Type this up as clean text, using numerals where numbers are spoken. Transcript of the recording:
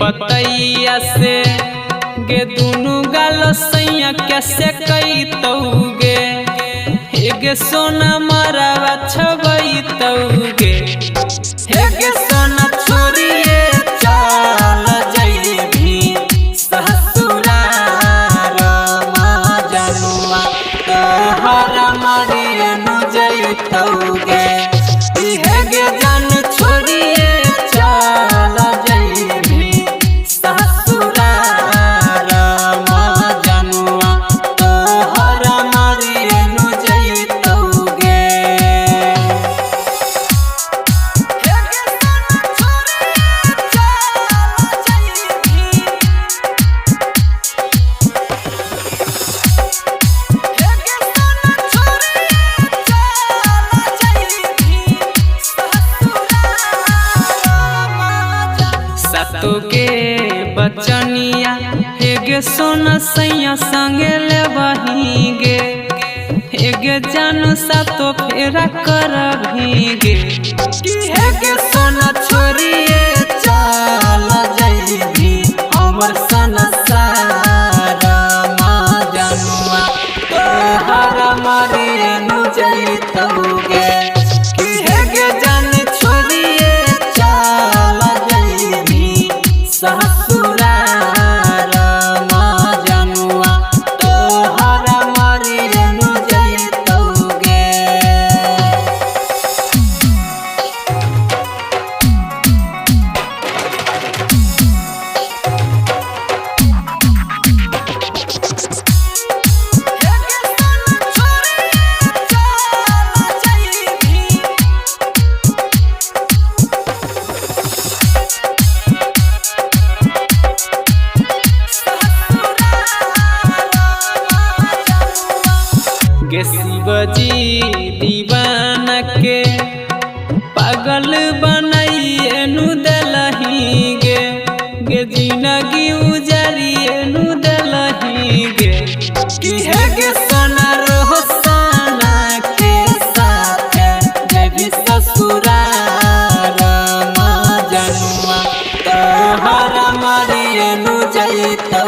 पतैया से गे दुनु गाल सैया कैसे कई तौगे हेगे सोना मरावा छबई तौगे हेगे सोना छोरिए चल जइभी ससुरार मजनुआ तोहर मरिए नु जइतौगे हेगे जान छोरिए चल जइभी ससुरार मजनुआ तोहर मरिए नु जइतौगे हेगे सोना छोरिए चल जइभी हेगे सोना छोरिए चल जइभी ससुरार के बचनिया हेगे सोना सैया संगे ले बहिगे हेगे जानू सातो फेरा कर भीगे हेगे सोना छोरिए चल जइभी हमर संसार मजनुआ तोहर मरिए नु जइतौगे हेगे जान छोरिए चल जइभी ससुरार मजनुआ तोहर मरिए नु जइतौगे हेगे सोना छोरिए चल जइभी गे शिवजी दीवाना के पागल बनाइए नु दलही गे जिंदगी उजारिए नु दलही गे हेगे सोना रोहसाना के साथ जइभी ससुरार मजनुआ तोहर मरिए नु जइतौगे